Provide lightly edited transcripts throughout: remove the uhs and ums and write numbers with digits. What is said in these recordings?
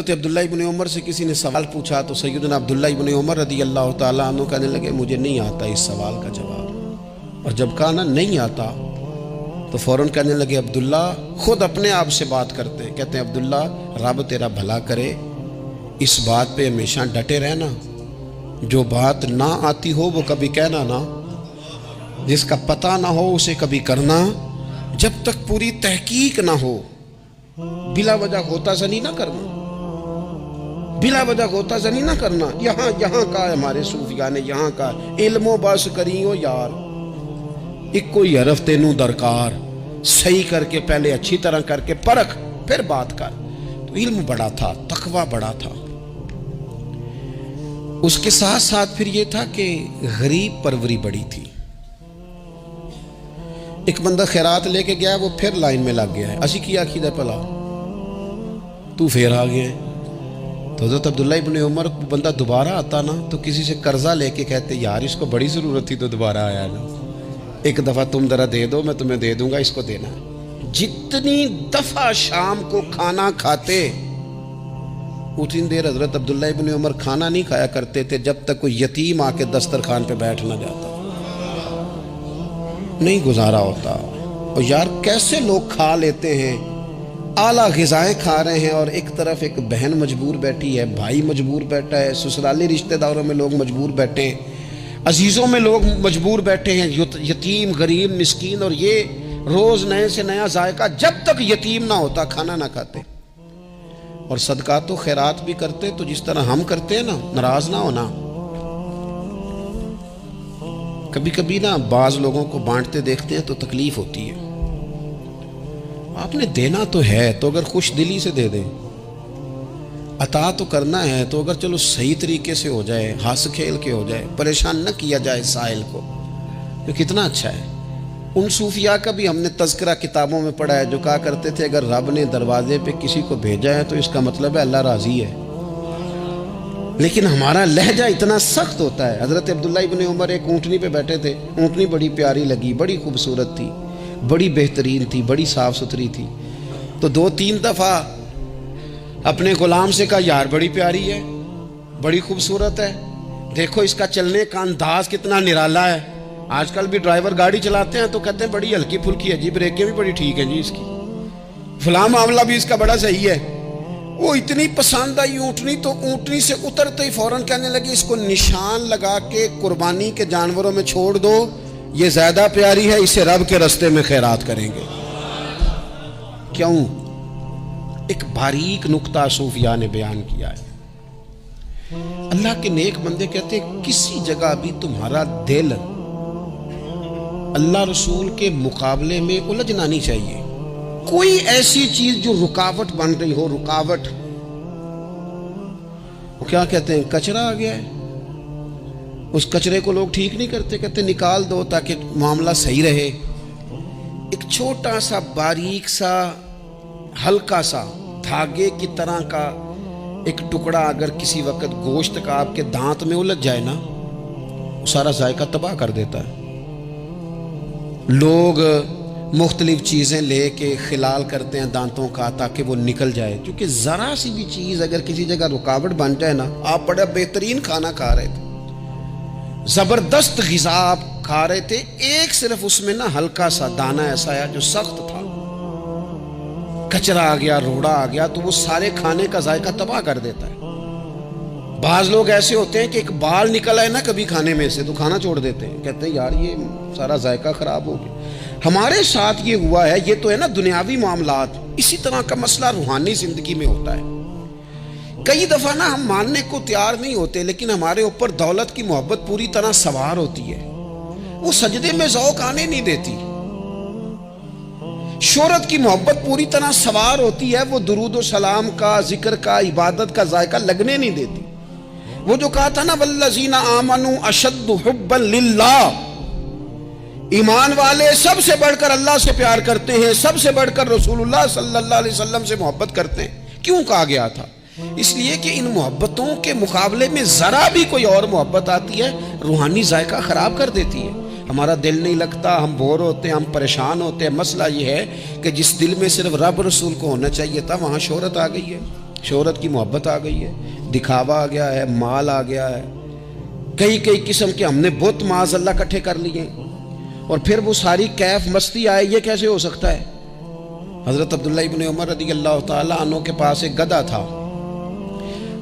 حضرت عبداللہ ابن عمر سے کسی نے سوال پوچھا تو سیدنا عبداللہ ابن عمر رضی اللہ تعالیٰ عنہ کہنے لگے مجھے نہیں آتا اس سوال کا جواب، اور جب کہا نا نہیں آتا تو فوراً کہنے لگے عبداللہ خود اپنے آپ سے بات کرتے ہیں، کہتے ہیں عبداللہ رب تیرا بھلا کرے، اس بات پہ ہمیشہ ڈٹے رہنا، جو بات نہ آتی ہو وہ کبھی کہنا نہ، جس کا پتہ نہ ہو اسے کبھی کرنا، جب تک پوری تحقیق نہ ہو بلا وجہ غوطہ زنی نہ کرنا، بلا وجہ غوطہ زنی نہ کرنا۔ یہاں کا ہمارے صوفیاء نے یہاں کا علم و بس کریو یار، ایک کوئی حرف تینوں درکار، صحیح کر کے پہلے اچھی طرح کر کے پرکھ پھر بات کر۔ تو علم بڑا تھا، تقوی بڑا تھا۔ اس کے ساتھ ساتھ پھر یہ تھا کہ غریب پروری بڑی تھی۔ ایک بندہ خیرات لے کے گیا، وہ پھر لائن میں لگ گیا ہے، اسی کیا کھیدہ پلا تو پھر آ گیا ہے۔ تو حضرت عبداللہ ابن عمر بندہ دوبارہ آتا نا تو کسی سے قرضہ لے کے کہتے یار اس کو بڑی ضرورت تھی تو دوبارہ آیا نا، ایک دفعہ تم ذرا دے دو میں تمہیں دے دوں گا، اس کو دینا ہے۔ جتنی دفعہ شام کو کھانا کھاتے اتنی دیر حضرت عبداللہ ابن عمر کھانا نہیں کھایا کرتے تھے جب تک کوئی یتیم آ کے دسترخوان پہ بیٹھ نہ جاتا، نہیں گزارا ہوتا۔ اور یار کیسے لوگ کھا لیتے ہیں، اعلیٰ غذائیں کھا رہے ہیں، اور ایک طرف ایک بہن مجبور بیٹھی ہے، بھائی مجبور بیٹھا ہے، سسرالی رشتہ داروں میں لوگ مجبور بیٹھے ہیں، عزیزوں میں لوگ مجبور بیٹھے ہیں، یتیم غریب مسکین، اور یہ روز نئے سے نیا ذائقہ، جب تک یتیم نہ ہوتا کھانا نہ کھاتے۔ اور صدقات و خیرات بھی کرتے تو جس طرح ہم کرتے ہیں نا، ناراض نہ ہونا۔ کبھی کبھی نا بعض لوگوں کو بانٹتے دیکھتے ہیں تو تکلیف ہوتی ہے، آپ نے دینا تو ہے تو اگر خوش دلی سے دے دیں، عطا تو کرنا ہے تو اگر چلو صحیح طریقے سے ہو جائے، ہنس کھیل کے ہو جائے، پریشان نہ کیا جائے سائل کو، تو کتنا اچھا ہے۔ ان صوفیاء کا بھی ہم نے تذکرہ کتابوں میں پڑھا ہے جو کہا کرتے تھے اگر رب نے دروازے پہ کسی کو بھیجا ہے تو اس کا مطلب ہے اللہ راضی ہے، لیکن ہمارا لہجہ اتنا سخت ہوتا ہے۔ حضرت عبداللہ ابن عمر ایک اونٹنی پہ بیٹھے تھے، اونٹنی بڑی پیاری لگی، بڑی خوبصورت تھی، بڑی بہترین تھی، بڑی صاف ستھری تھی، تو 2-3 دفعہ اپنے غلام سے کہا یار بڑی پیاری ہے، بڑی خوبصورت ہے، دیکھو اس کا چلنے کا انداز کتنا نرالا ہے۔ آج کل بھی ڈرائیور گاڑی چلاتے ہیں تو کہتے ہیں بڑی ہلکی پھلکی ہے جی، بریکیں بھی بڑی ٹھیک ہیں جی اس کی، فلاں معاملہ بھی اس کا بڑا صحیح ہے۔ وہ اتنی پسند آئی اونٹنی تو اونٹنی سے اترتے ہی فوراً کہنے لگے اس کو نشان لگا کے قربانی کے جانوروں میں چھوڑ دو، یہ زیادہ پیاری ہے، اسے رب کے رستے میں خیرات کریں گے۔ کیوں؟ ایک باریک نکتہ صوفیاء نے بیان کیا ہے۔ اللہ کے نیک بندے کہتے ہیں کسی جگہ بھی تمہارا دل اللہ رسول کے مقابلے میں الجھنا نہیں چاہیے۔ کوئی ایسی چیز جو رکاوٹ بن رہی ہو، رکاوٹ، وہ کیا کہتے ہیں کچرا آ گیا ہے، اس کچرے کو لوگ ٹھیک نہیں کرتے، کہتے نکال دو تاکہ معاملہ صحیح رہے۔ ایک چھوٹا سا باریک سا ہلکا سا دھاگے کی طرح کا ایک ٹکڑا اگر کسی وقت گوشت کا آپ کے دانت میں الجھ جائے نا، وہ سارا ذائقہ تباہ کر دیتا ہے۔ لوگ مختلف چیزیں لے کے خلال کرتے ہیں دانتوں کا تاکہ وہ نکل جائے، کیونکہ ذرا سی بھی چیز اگر کسی جگہ رکاوٹ بن جائے نا، آپ بڑا بہترین کھانا کھا رہے تھے، زبردست غذا آپ کھا رہے تھے، ایک صرف اس میں نا ہلکا سا دانہ ایسا آیا جو سخت تھا، کچرا آ گیا، روڑا آ گیا، تو وہ سارے کھانے کا ذائقہ تباہ کر دیتا ہے۔ بعض لوگ ایسے ہوتے ہیں کہ ایک بال نکل آئے نا کبھی کھانے میں سے تو کھانا چھوڑ دیتے ہیں، کہتے ہیں یار یہ سارا ذائقہ خراب ہو گیا۔ ہمارے ساتھ یہ ہوا ہے، یہ تو ہے نا دنیاوی معاملات، اسی طرح کا مسئلہ روحانی زندگی میں ہوتا ہے۔ کئی دفعہ نا ہم ماننے کو تیار نہیں ہوتے، لیکن ہمارے اوپر دولت کی محبت پوری طرح سوار ہوتی ہے، وہ سجدے میں ذوق آنے نہیں دیتی۔ شہرت کی محبت پوری طرح سوار ہوتی ہے، وہ درود و سلام کا، ذکر کا، عبادت کا ذائقہ لگنے نہیں دیتی۔ وہ جو کہا تھا نا والذین آمنوا اشد حبا للہ، ایمان والے سب سے بڑھ کر اللہ سے پیار کرتے ہیں، سب سے بڑھ کر رسول اللہ صلی اللہ علیہ وسلم سے محبت کرتے ہیں۔ کیوں کہا گیا تھا؟ اس لیے کہ ان محبتوں کے مقابلے میں ذرا بھی کوئی اور محبت آتی ہے روحانی ذائقہ خراب کر دیتی ہے، ہمارا دل نہیں لگتا، ہم بور ہوتے ہیں، ہم پریشان ہوتے ہیں۔ مسئلہ یہ ہے کہ جس دل میں صرف رب رسول کو ہونا چاہیے تھا وہاں شہرت آ گئی ہے، شہرت کی محبت آ گئی ہے، دکھاوا آ گیا ہے، مال آ گیا ہے، کئی کئی قسم کے ہم نے بت معاذ اللہ اکٹھے کر لیے، اور پھر وہ ساری کیف مستی آئے، یہ کیسے ہو سکتا ہے؟ حضرت عبداللہ ابن عمر رضی اللہ تعالیٰ عنہ کے پاس ایک گدھا تھا،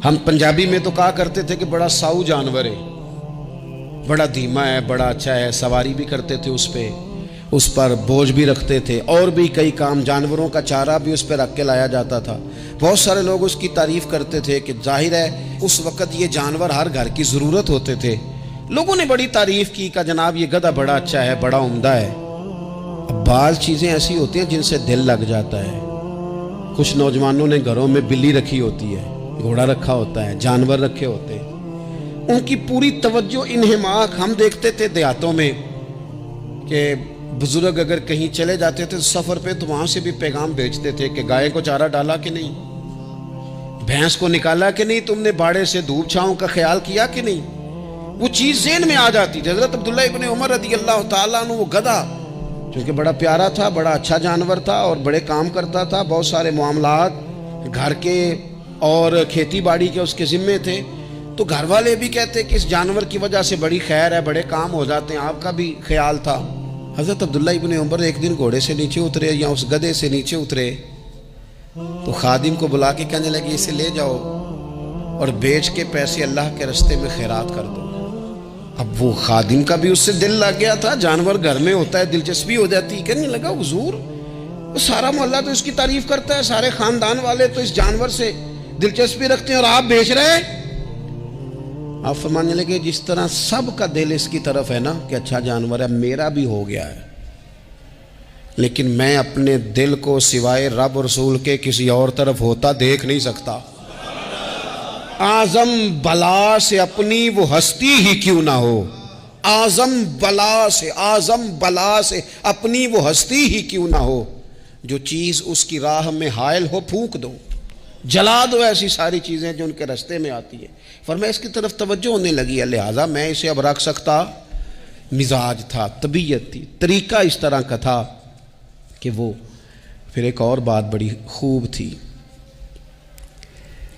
ہم پنجابی میں تو کہا کرتے تھے کہ بڑا ساؤ جانور ہے، بڑا دھیما ہے، بڑا اچھا ہے، سواری بھی کرتے تھے اس پہ، اس پر بوجھ بھی رکھتے تھے، اور بھی کئی کام، جانوروں کا چارہ بھی اس پہ رکھ کے لایا جاتا تھا۔ بہت سارے لوگ اس کی تعریف کرتے تھے کہ ظاہر ہے اس وقت یہ جانور ہر گھر کی ضرورت ہوتے تھے، لوگوں نے بڑی تعریف کی کہ جناب یہ گدھا بڑا اچھا ہے، بڑا عمدہ ہے۔ اب بعض چیزیں ایسی ہوتی ہیں جن سے دل لگ جاتا ہے۔ کچھ نوجوانوں نے گھروں میں بلی رکھی ہوتی ہے، گھوڑا رکھا ہوتا ہے، جانور رکھے ہوتے ہیں، ان کی پوری توجہ انہماک، ہم دیکھتے تھے دیہاتوں میں کہ بزرگ اگر کہیں چلے جاتے تھے سفر پہ تو وہاں سے بھی پیغام بھیجتے تھے کہ گائے کو چارہ ڈالا کہ نہیں، بھینس کو نکالا کہ نہیں، تم نے باڑے سے دھوپ چھاؤں کا خیال کیا کہ نہیں، وہ چیز ذہن میں آ جاتی تھی۔ حضرت عبداللہ ابن عمر رضی اللہ تعالیٰ عنہ وہ گدھا چونکہ بڑا پیارا تھا، بڑا اچھا جانور تھا اور بڑے کام کرتا تھا، بہت سارے معاملات گھر کے اور کھیتی باڑی کے اس کے ذمے تھے، تو گھر والے بھی کہتے کہ اس جانور کی وجہ سے بڑی خیر ہے، بڑے کام ہو جاتے ہیں، آپ کا بھی خیال تھا۔ حضرت عبداللہ ابن عمر ایک دن گھوڑے سے نیچے اترے یا اس گدھے سے نیچے اترے تو خادم کو بلا کے کہنے لگے اسے لے جاؤ اور بیچ کے پیسے اللہ کے راستے میں خیرات کر دو۔ اب وہ خادم کا بھی اس سے دل لگ گیا تھا، جانور گھر میں ہوتا ہے دلچسپی ہو جاتی، کہنے لگا حضور وہ سارا محلہ تو اس کی تعریف کرتا ہے، سارے خاندان والے تو اس جانور سے دلچسپی رکھتے ہیں اور آپ بیچ رہے ہیں۔ آپ فرمانے لگے جس طرح سب کا دل اس کی طرف ہے نا کہ اچھا جانور ہے، میرا بھی ہو گیا ہے، لیکن میں اپنے دل کو سوائے رب اور رسول کے کسی اور طرف ہوتا دیکھ نہیں سکتا۔ اعظم بلا سے اپنی وہ ہستی ہی کیوں نہ ہو، اعظم بلا سے اپنی وہ ہستی ہی کیوں نہ ہو، جو چیز اس کی راہ میں حائل ہو پھونک دو، جلا دو ایسی ساری چیزیں جو ان کے راستے میں آتی ہے۔ فرمایا اس کی طرف توجہ ہونے لگی ہے، لہٰذا میں اسے اب رکھ سکتا، مزاج تھا، طبیعت تھی، طریقہ اس طرح کا تھا کہ وہ پھر ایک اور بات بڑی خوب تھی۔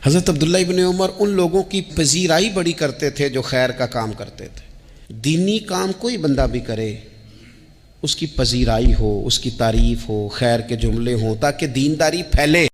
حضرت عبداللہ ابن عمر ان لوگوں کی پذیرائی بڑی کرتے تھے جو خیر کا کام کرتے تھے۔ دینی کام کوئی بندہ بھی کرے اس کی پذیرائی ہو، اس کی تعریف ہو، خیر کے جملے ہوں تاکہ دینداری پھیلے۔